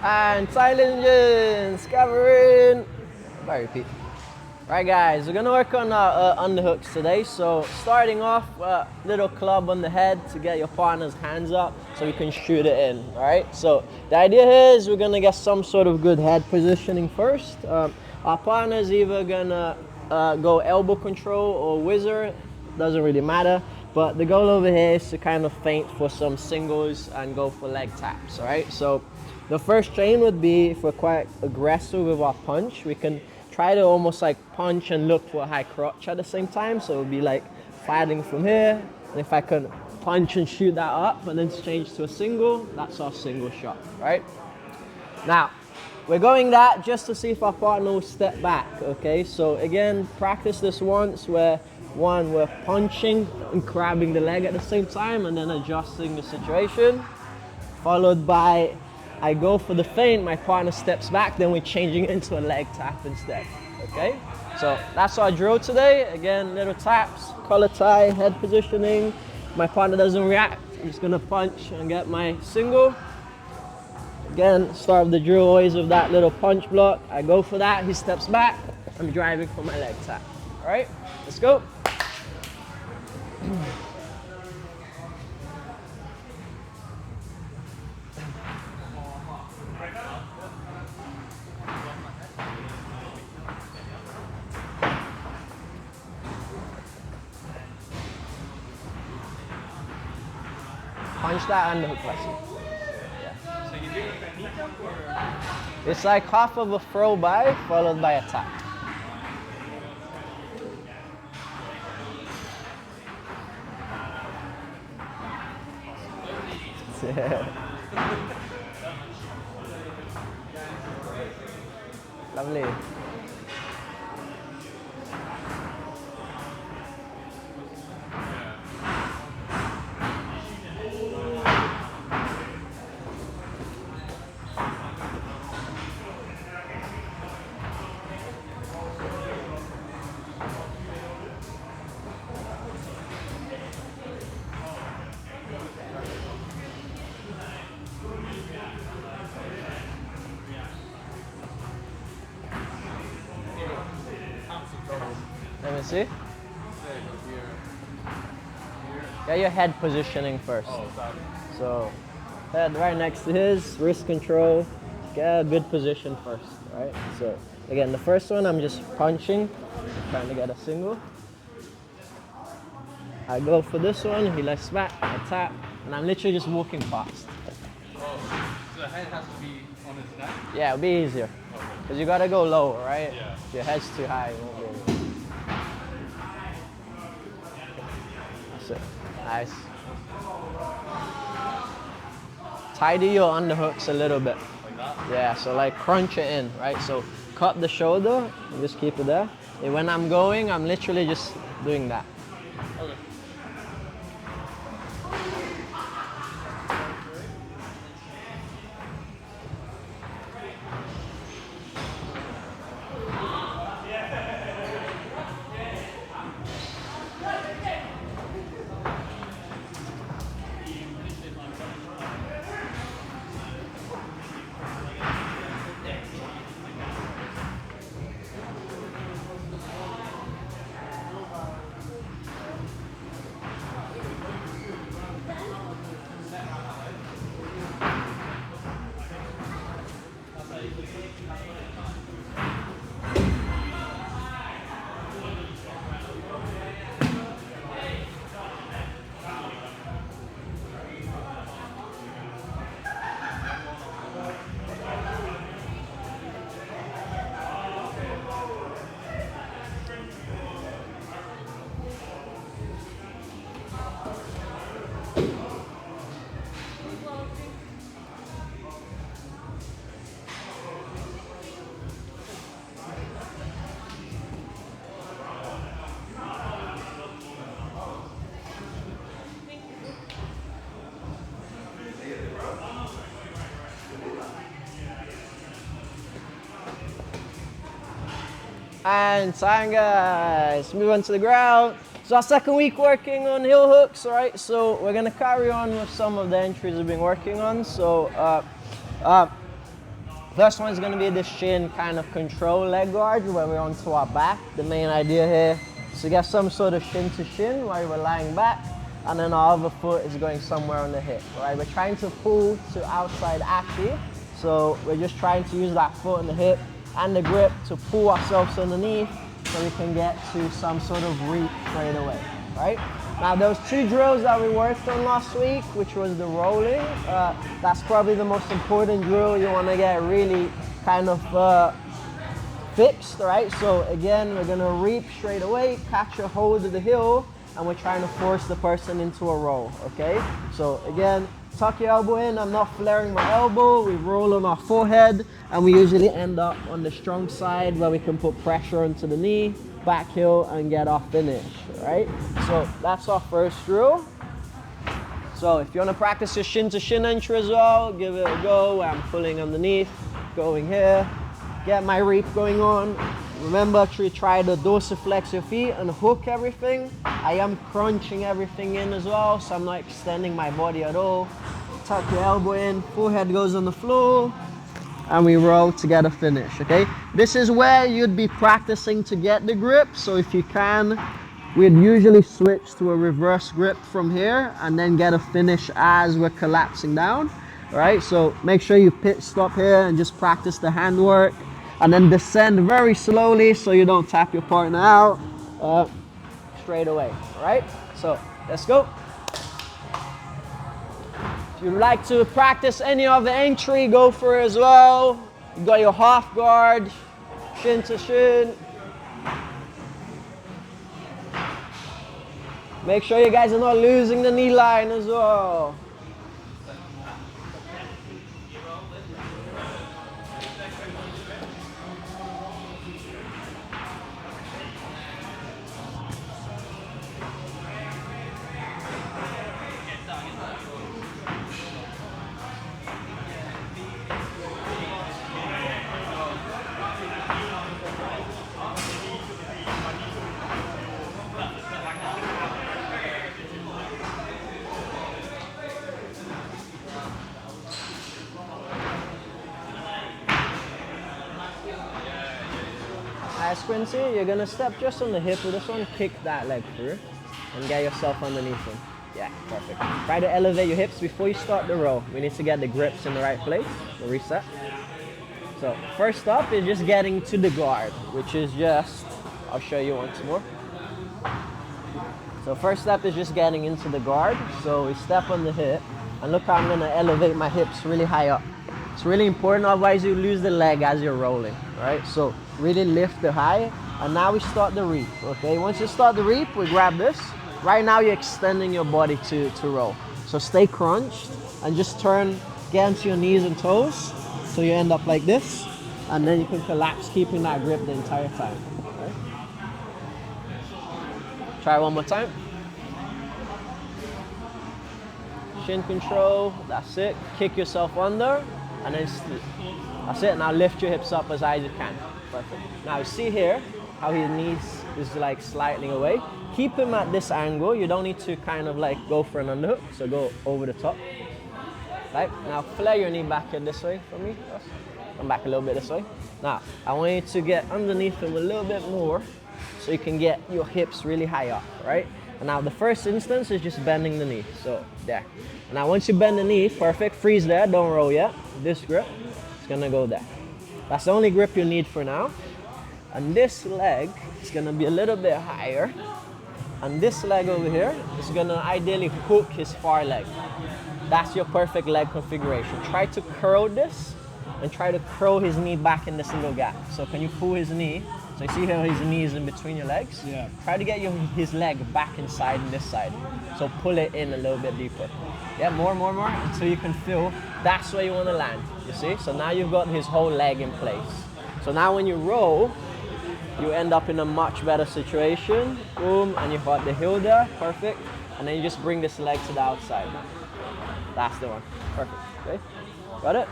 And silent engines, covering. Bye, repeat. Right guys, we're gonna work on our underhooks today. So starting off, little club on the head to get your partner's hands up so we can shoot it in, right? So the idea here is we're gonna get some sort of good head positioning first. Our partner's either gonna go elbow control or whizzer, doesn't really matter. But the goal over here is to kind of feint for some singles and go for leg taps, right? So the first train would be if we're quite aggressive with our punch, we can try to almost like punch and look for a high crotch at the same time. So it would be like fighting from here. And if I can punch and shoot that up and then change to a single, that's our single shot, right? Now, we're going that just to see if our partner will step back, okay? So again, practice this once where we're punching and grabbing the leg at the same time and then adjusting the situation. Followed by, I go for the feint, my partner steps back, then we're changing into a leg tap instead, okay? So that's our drill today. Again, little taps, collar tie, head positioning. My partner doesn't react, I'm just gonna punch and get my single. Again, start of the drill always with that little punch block. I go for that, he steps back, I'm driving for my leg tap. All right, let's go. Punch that underhook lesson. Yeah. So you do a knee jump or? It's like half of a throw by followed by a tap. Lovely. Let me see. Get your head positioning first. So, head right next to his, wrist control. Get a good position first, right? So, again, the first one, I'm just punching, trying to get a single. I go for this one, he lets back, I tap, and I'm literally just walking fast. Oh, so the head has to be on his neck? Yeah, it'll be easier. Because you gotta go low, right? Yeah. If your head's too high, you won't be able to. That's it. Nice. Tidy your underhooks a little bit. Like that? Yeah, so like crunch it in, right? So cut the shoulder and just keep it there. And when I'm going, I'm literally just doing that. Okay. And time, guys. Move on to the ground. So our second week working on heel hooks, right? So we're gonna carry on with some of the entries we've been working on. So First one is going to be the shin kind of control leg guard where we're onto our back. The main idea here is to get some sort of shin to shin while we're lying back, and then our other foot is going somewhere on the hip, right? We're trying to pull to outside active, so we're just trying to use that foot and the hip and the grip to pull ourselves underneath so we can get to some sort of reap straight away, right? Now those 2 drills that we worked on last week, which was the rolling, that's probably the most important drill you want to get really kind of fixed, right? So again, we're going to reap straight away, catch a hold of the heel, and we're trying to force the person into a roll, okay? So again, tuck your elbow in. I'm not flaring my elbow. We roll on our forehead, and we usually end up on the strong side where we can put pressure onto the knee, back heel, and get our finish, right? So that's our first drill. So if you want to practice your shin to shin entry as well, give it a go. I'm pulling underneath, going here, get my reap going on. Remember to try to dorsiflex your feet and hook everything. I am crunching everything in as well, so I'm not extending my body at all. Tuck your elbow in, forehead goes on the floor, and we roll to get a finish, okay? This is where you'd be practicing to get the grip, so if you can, we'd usually switch to a reverse grip from here and then get a finish as we're collapsing down, all right? So make sure you pit stop here and just practice the handwork, and then descend very slowly so you don't tap your partner out straight away, all right? So let's go. If you'd like to practice any of the entry, go for it as well. You got your half guard, shin to shin. Make sure you guys are not losing the knee line as well. As Quincy, you're gonna step just on the hip with this one, kick that leg through, and get yourself underneath him. Yeah, perfect. Try to elevate your hips before you start the row. We need to get the grips in the right place. We'll reset. So first up is just getting to the guard, which is just, I'll show you once more. So first step is just getting into the guard. So we step on the hip, and look how I'm gonna elevate my hips really high up. It's really important, otherwise you lose the leg as you're rolling, right? So really lift the high, and now we start the reap, okay? Once you start the reap, we grab this. Right now you're extending your body to roll. So stay crunched and just turn, get onto your knees and toes, so you end up like this, and then you can collapse, keeping that grip the entire time, right? Try one more time. Shin control, that's it. Kick yourself under, and then that's it. Now lift your hips up as high as you can. Perfect. Now you see here how his knees is like sliding away. Keep him at this angle. You don't need to kind of like go for an underhook, so go over the top. Right? Now flare your knee back in this way for me. Come back a little bit this way. Now I want you to get underneath him a little bit more so you can get your hips really high up, right? And now the first instance is just bending the knee. So there. Now once you bend the knee, perfect, freeze there, don't roll yet. This grip is gonna go there. That's the only grip you need for now. And this leg is gonna be a little bit higher. And this leg over here is gonna ideally hook his far leg. That's your perfect leg configuration. Try to curl this and try to curl his knee back in the single gap. So can you pull his knee? So you see how his knee is in between your legs? Yeah. Try to get his leg back inside this side. So pull it in a little bit deeper. Yeah, more, until you can feel that's where you want to land, you see? So now you've got his whole leg in place. So now when you roll, you end up in a much better situation. Boom, and you've got the heel there, perfect. And then you just bring this leg to the outside. That's the one, perfect, okay? Got it?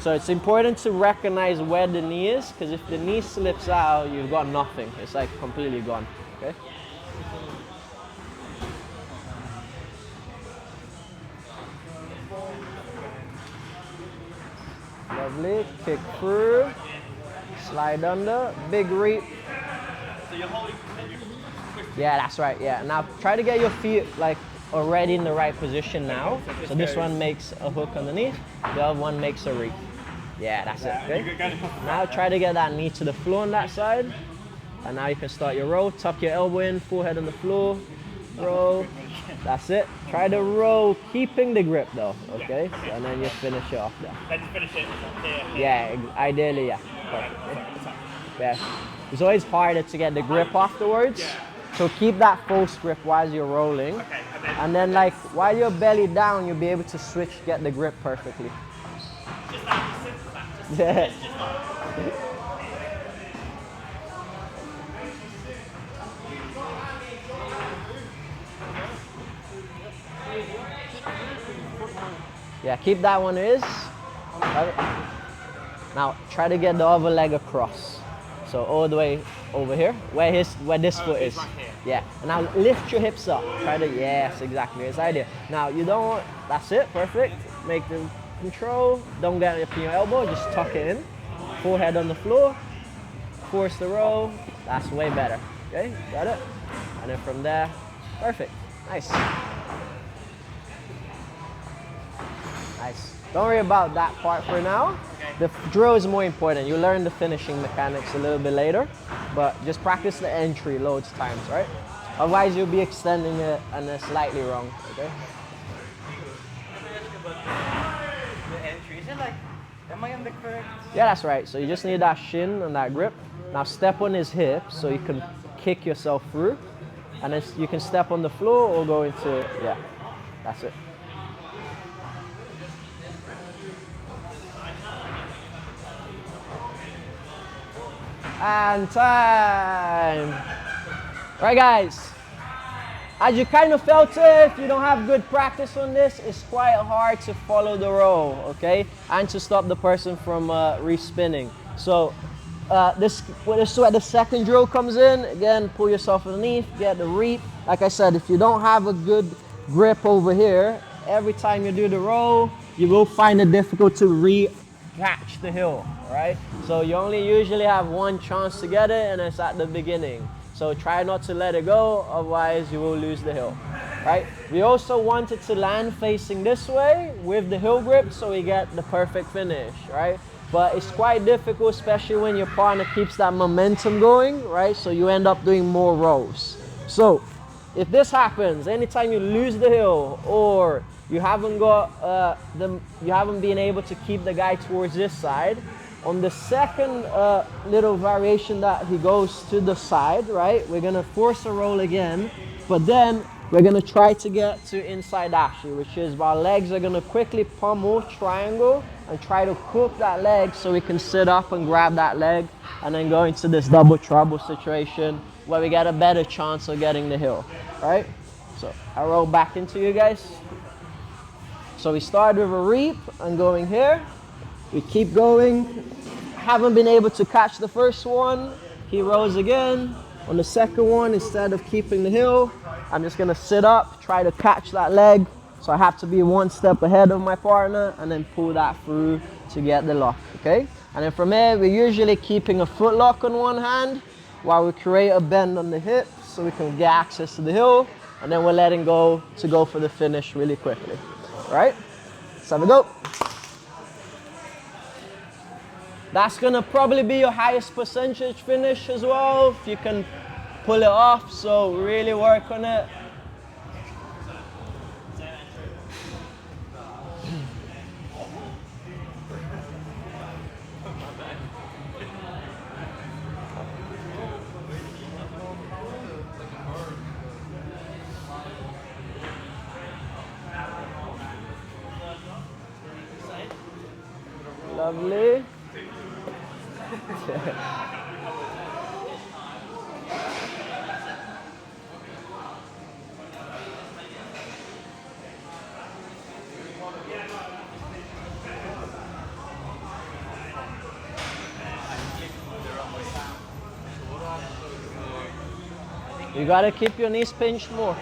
So it's important to recognize where the knee is, because if the knee slips out, you've got nothing. It's like completely gone, okay? Love Lovely. Kick through. Slide under. Big reap. So you're holding and you're twisting. Yeah, that's right. Yeah. Now try to get your feet like already in the right position now. So this one makes a hook underneath. The other one makes a reap. Yeah, that's it. Okay. Now try to get that knee to the floor on that side. And now you can start your roll. Tuck your elbow in, forehead on the floor. Roll. That's it. Try to roll, keeping the grip though. Okay. And then you finish it off there. Then just finish it here. Yeah, ideally, yeah. Perfect. Yeah. It's always harder to get the grip afterwards. So keep that false grip while you're rolling. Okay, And then like while you're belly down, you'll be able to switch, get the grip perfectly. just that, just simple that. Just, Yeah. it's just like, Yeah, keep that one is. Now try to get the other leg across. So all the way over here, where this foot is. right here. Yeah. And now lift your hips up. Try to, yes, exactly. It's idea. Now you don't want, that's it, perfect. Make the control. Don't get up in your elbow, just tuck it in. Forehead on the floor. Force the roll. That's way better. Okay, got it? And then from there, perfect. Nice. Nice. Don't worry about that part for now. The drill is more important. You learn the finishing mechanics a little bit later, but just practice the entry loads times, right? Otherwise, you'll be extending it and it's slightly wrong, okay? the entry. Is it like, am I on the correct? Yeah, that's right. So you just need that shin and that grip. Now step on his hip so you can kick yourself through. And then you can step on the floor or go into, yeah, that's it. And time. Right, guys. As you kind of felt it, if you don't have good practice on this, it's quite hard to follow the roll, okay? And to stop the person from re-spinning. So this is where the second drill comes in. Again, pull yourself underneath, get the reap. Like I said, if you don't have a good grip over here, every time you do the roll, you will find it difficult to catch the hill, right? So you only usually have one chance to get it, and it's at the beginning. So try not to let it go, otherwise you will lose the hill, right? We also wanted to land facing this way with the hill grip so we get the perfect finish, right? But it's quite difficult, especially when your partner keeps that momentum going, right? So you end up doing more rolls. So if this happens, anytime you lose the hill or you haven't got you haven't been able to keep the guy towards this side, on the second little variation that he goes to the side, right? We're gonna force a roll again, but then we're gonna try to get to inside dashi, which is our legs are gonna quickly pummel triangle and try to hook that leg so we can sit up and grab that leg and then go into this double trouble situation where we get a better chance of getting the hill, right? So I roll back into you guys. So we start with a reap and going here. We keep going. Haven't been able to catch the first one. He rolls again. On the second one, instead of keeping the hill, I'm just gonna sit up, try to catch that leg. So I have to be one step ahead of my partner and then pull that through to get the lock, okay? And then from there, we're usually keeping a foot lock on one hand while we create a bend on the hip so we can get access to the hill, and then we're letting go to go for the finish really quickly. All right, let's have a go. That's gonna probably be your highest percentage finish as well, if you can pull it off, so really work on it. Lovely. You gotta keep your knees pinched more.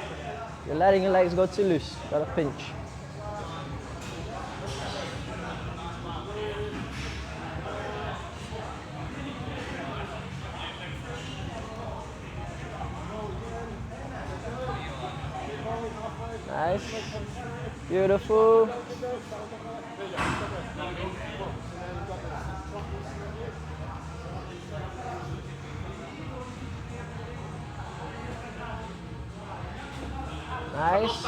You're letting your legs go too loose. Gotta pinch. Nice. Beautiful. Nice.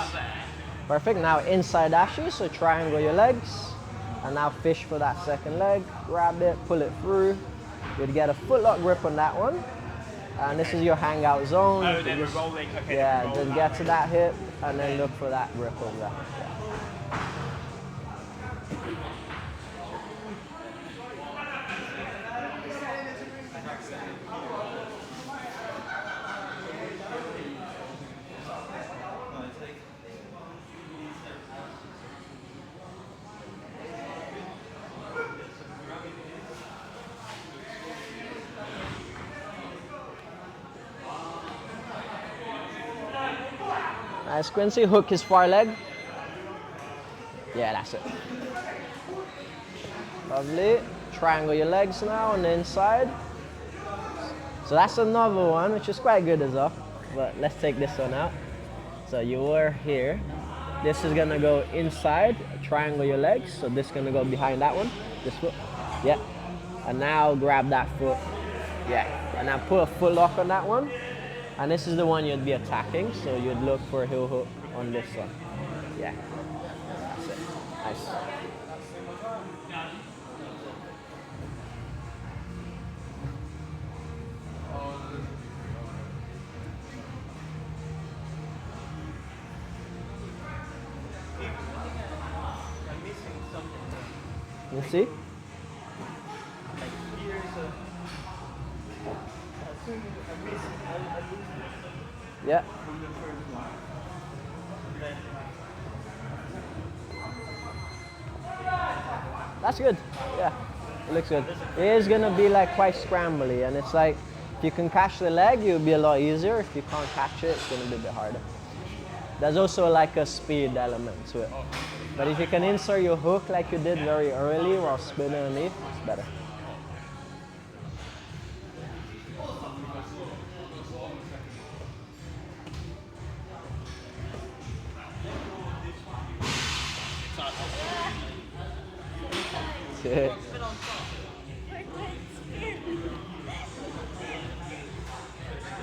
Perfect. Now inside dashi, so triangle your legs. And now fish for that second leg. Grab it, pull it through. You'd get a footlock grip on that one. And this is your hangout zone. Oh, then we're rolling. Okay, Yeah, then we just roll get that to way. that hip and then look for that grip over there. Nice, Quincy. Hook his far leg. Yeah, that's it. Lovely. Triangle your legs now on the inside. So that's another one, which is quite good as well. But let's take this one out. So you were here. This is gonna go inside. Triangle your legs. So this is gonna go behind that one. This foot. Yeah. And now grab that foot. Yeah. And now put a foot lock on that one. And this is the one you'd be attacking, so you'd look for a heel hook on this one. Yeah, that's it. Nice. I'm missing something. You see? Like here's a. I'm missing. I'm losing Yeah. from the first one. Then That's good. Yeah, it looks good. It is gonna be like quite scrambly, and it's like if you can catch the leg, it'll be a lot easier. If you can't catch it, it's gonna be a bit harder. There's also like a speed element to it. But if you can insert your hook like you did very early while spinning underneath, it's better. Yeah.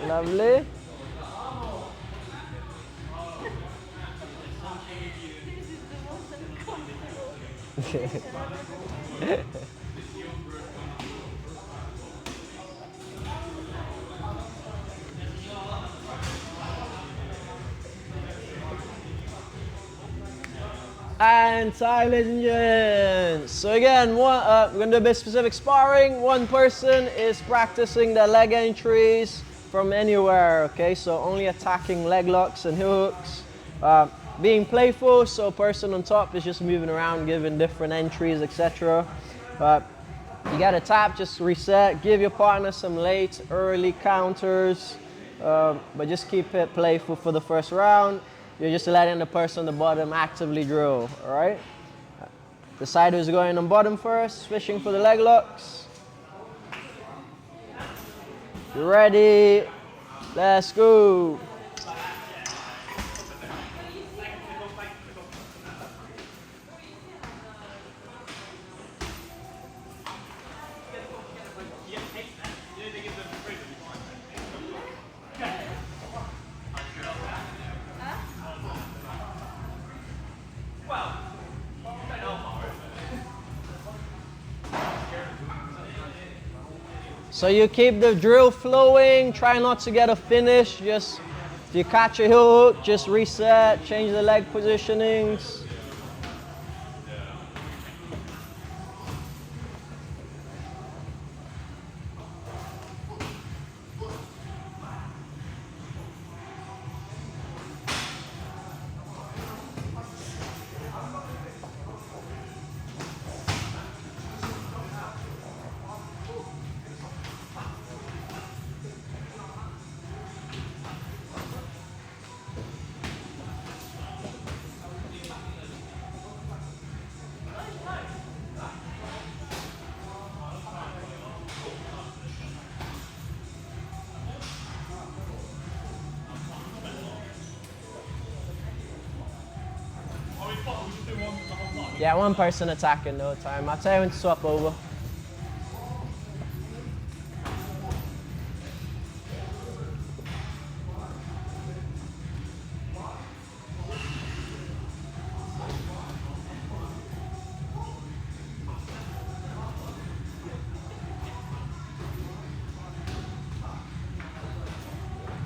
Lovely. And time, ladies and gents. So again, we're gonna do a bit specific sparring. One person is practicing the leg entries from anywhere, okay? So only attacking leg locks and heel hooks. Being playful, so person on top is just moving around, giving different entries, etc. You gotta tap, just reset, give your partner some late, early counters, but just keep it playful for the first round. You're just letting the person on the bottom actively drill, all right? Decide who's going on bottom first, fishing for the leg locks. You ready? Let's go. So you keep the drill flowing, try not to get a finish, just if you catch a heel hook, just reset, change the leg positionings. Yeah, one person attacking, no time. I'll tell you when to swap over.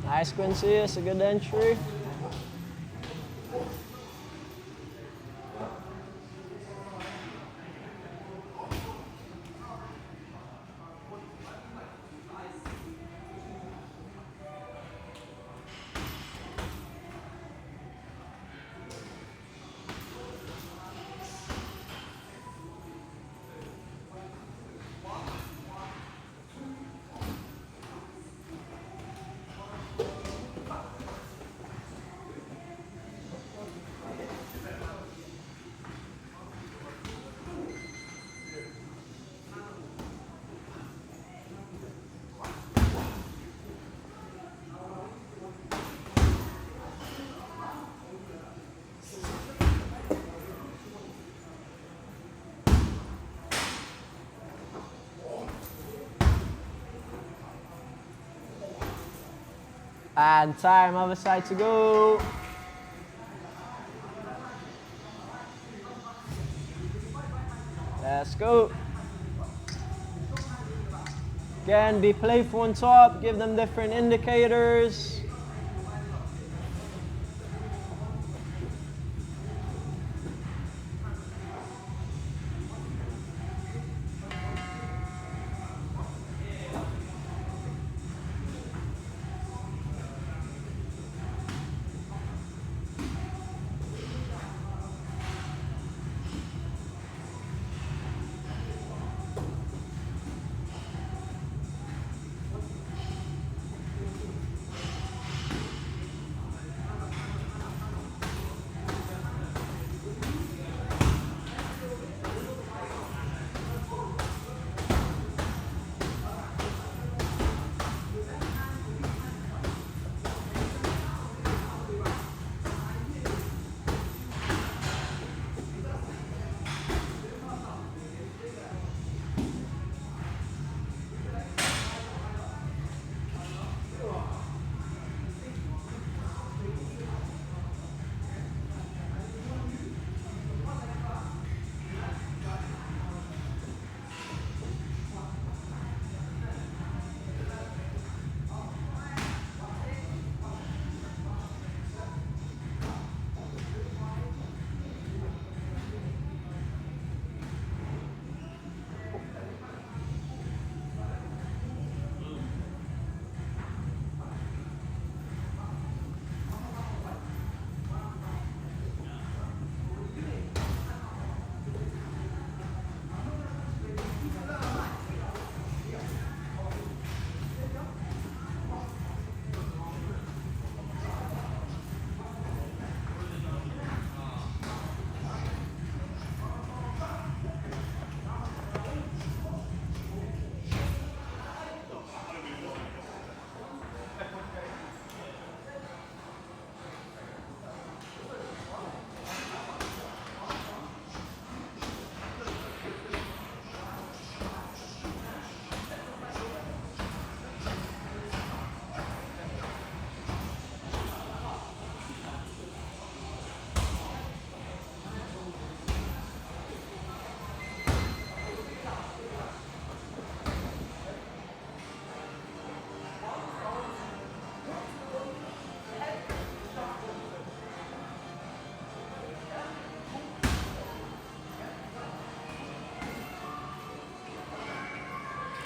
Nice, Quincy. It's a good entry. And time, other side to go. Let's go. Again, be playful on top, give them different indicators.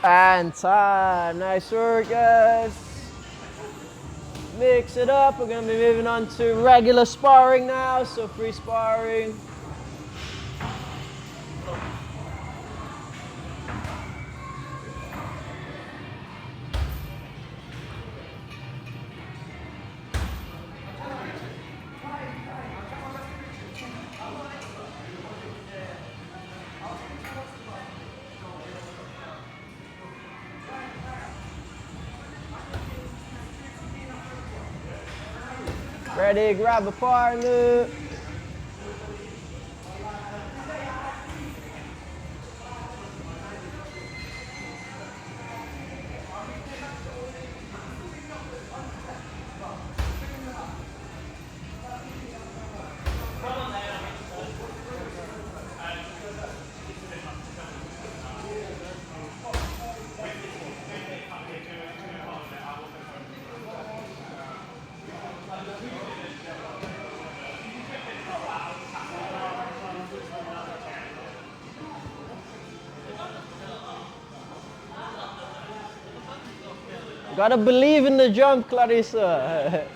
And time. Nice work, guys. Mix it up. We're going to be moving on to regular sparring now, so free sparring. Ready, grab a partner. Gotta believe in the jump, Clarissa.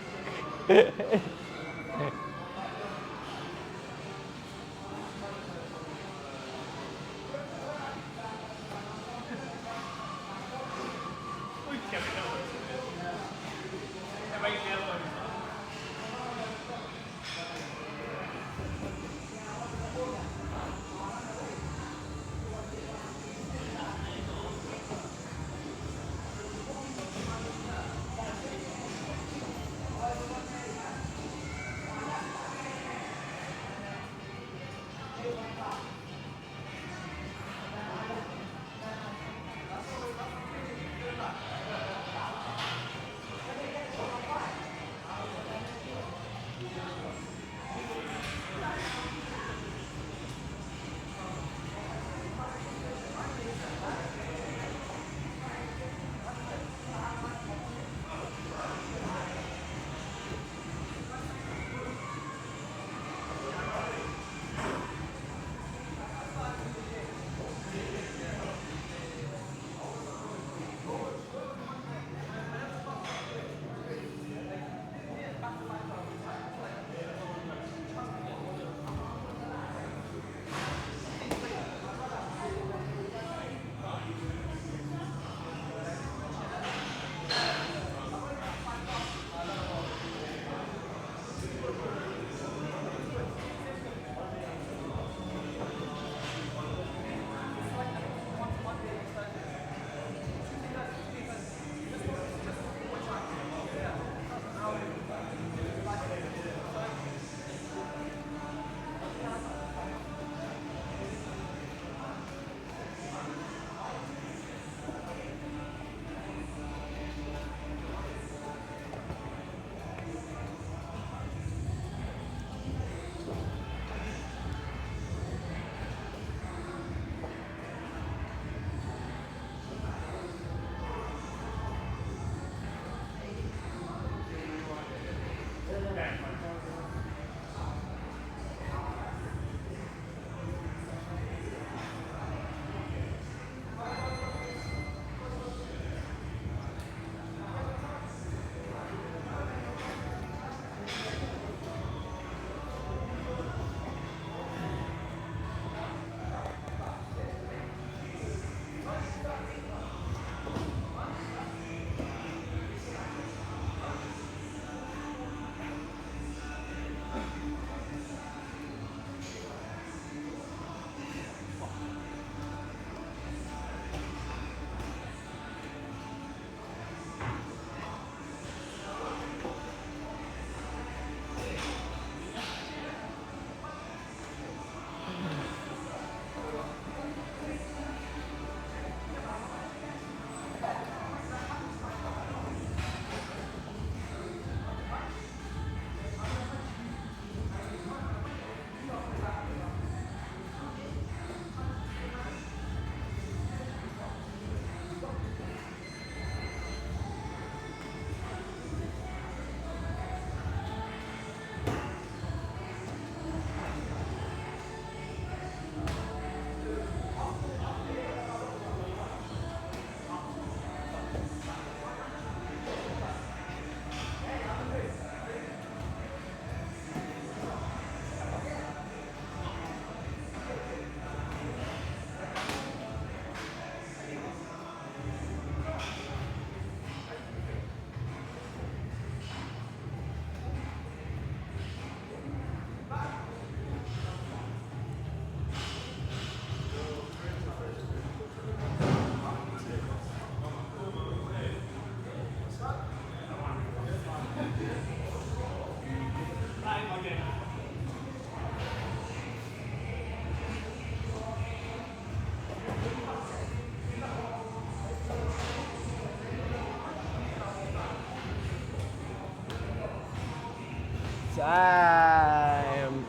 Time.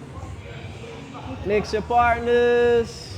Mix your partners.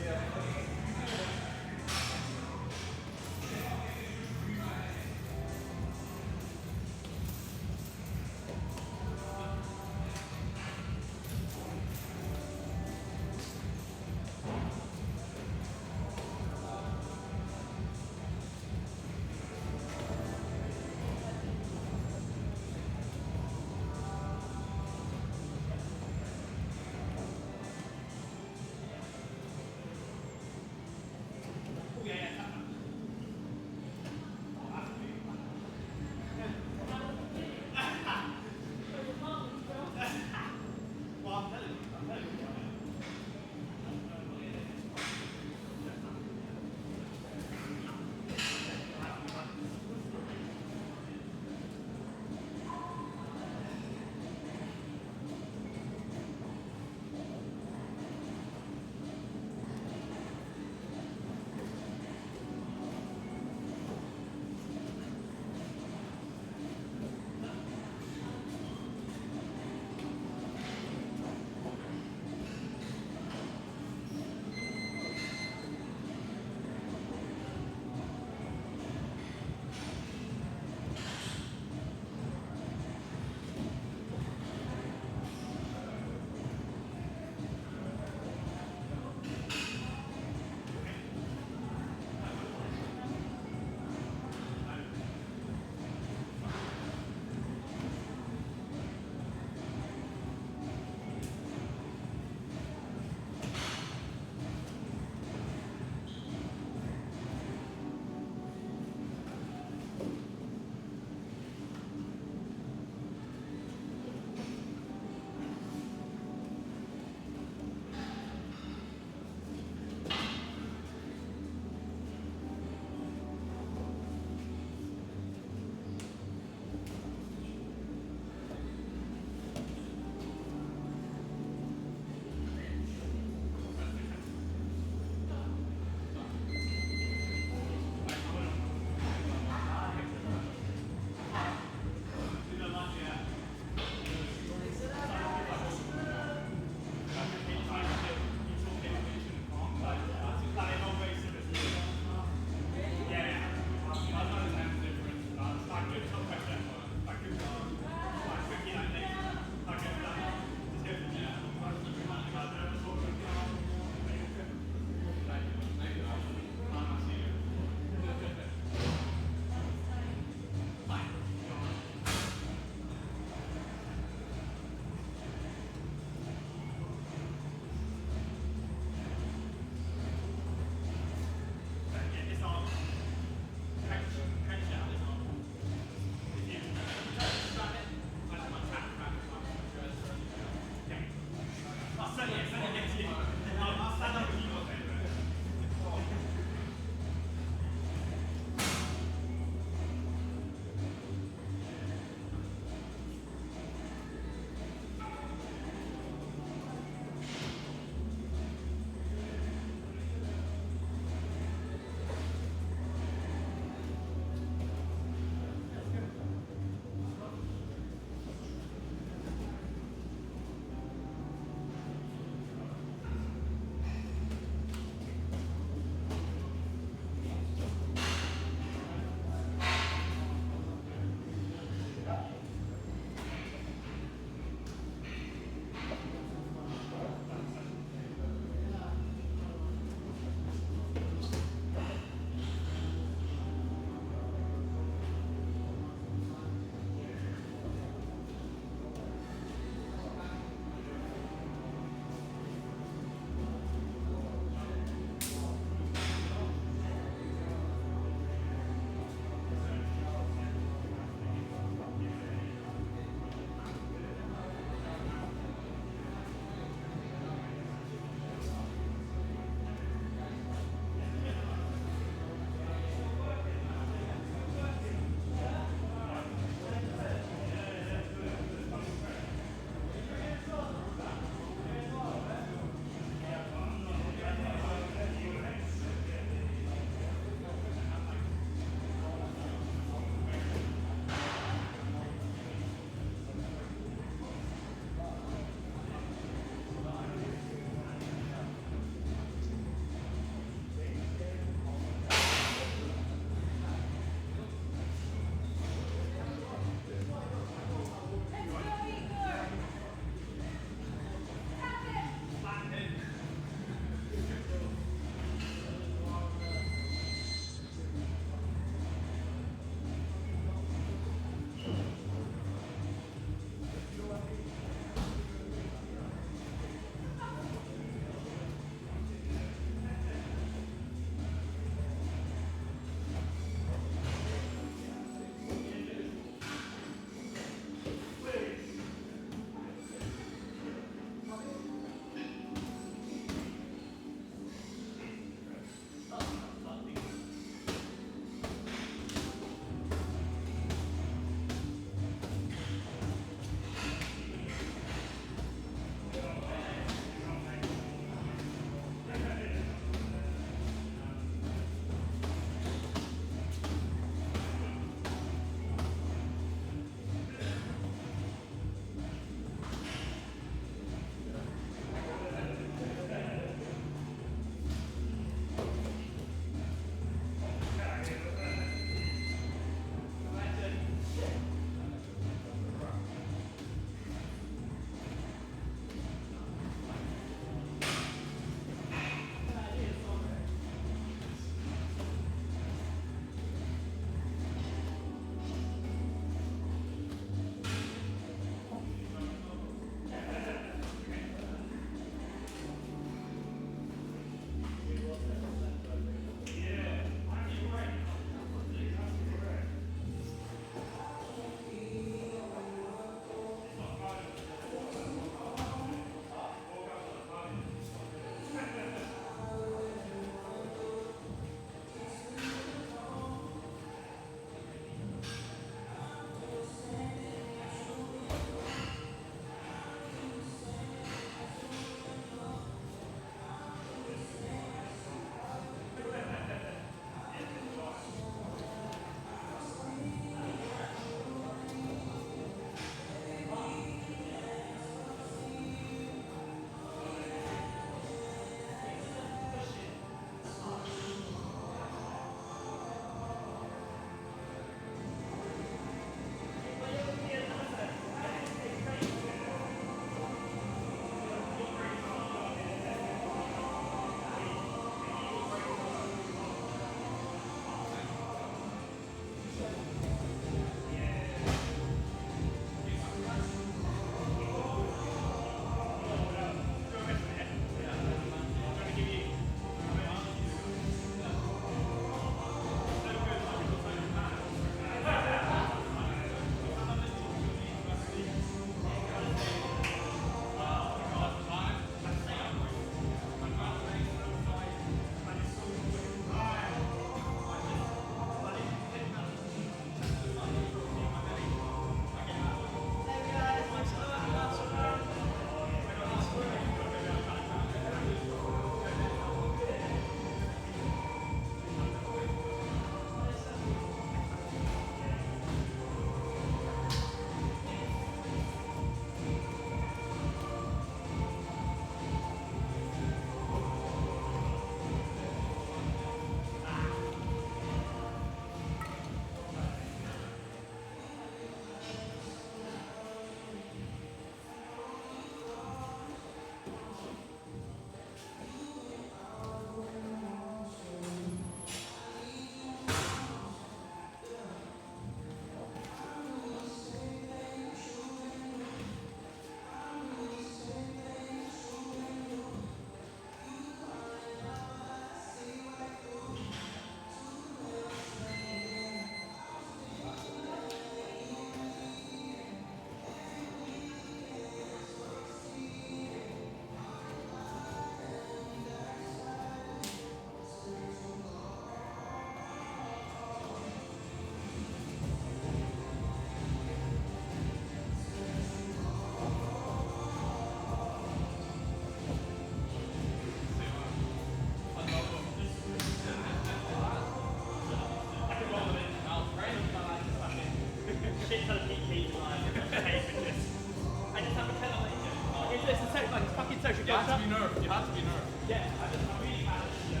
like it's fucking social You have to culture. be nerfed. You have to be nerfed. Yeah, I'm really mad at this show.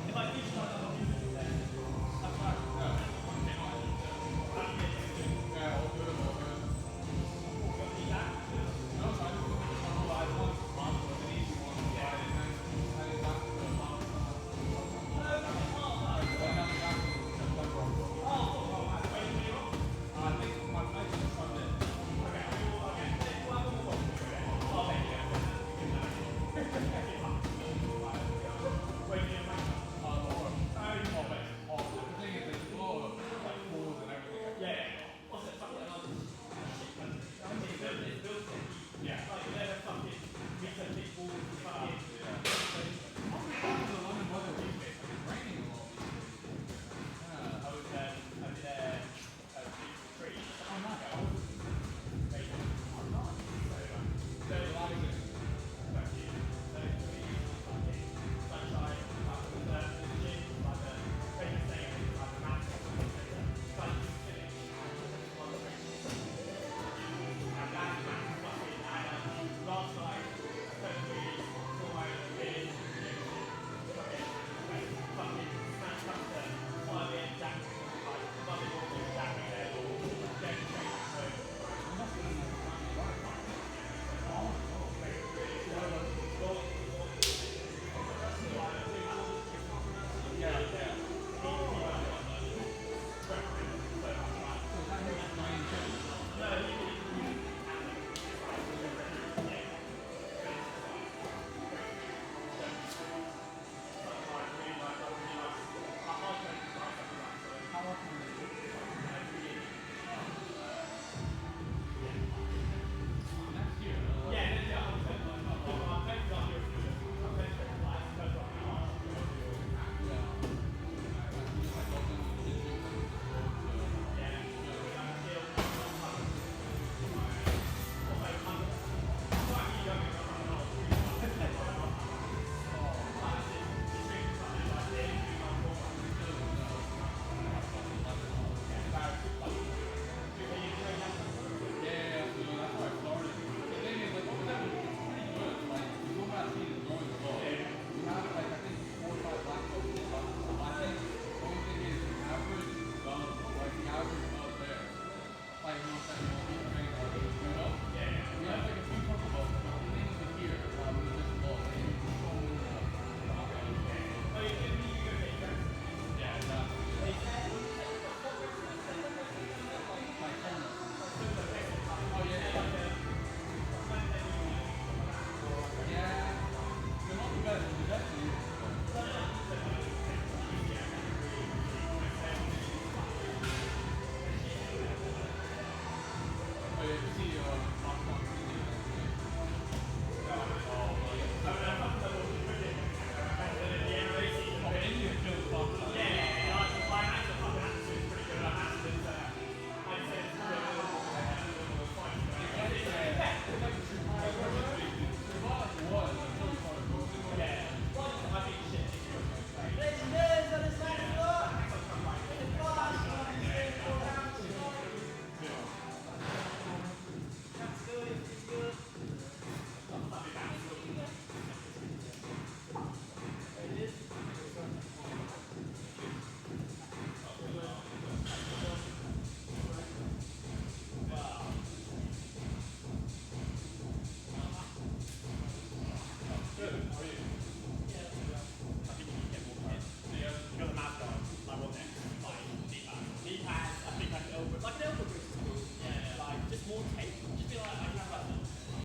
If I teach myself how to use it, then that's fine. Yeah, all good, all good. No, so I just looked at the tunnel. I just wanted to run with an easy one. Yeah. And it's back to the tunnel. I think my place is Sunday. The thing is, there's a lot of like pools and everything. Yeah. Good. How are you?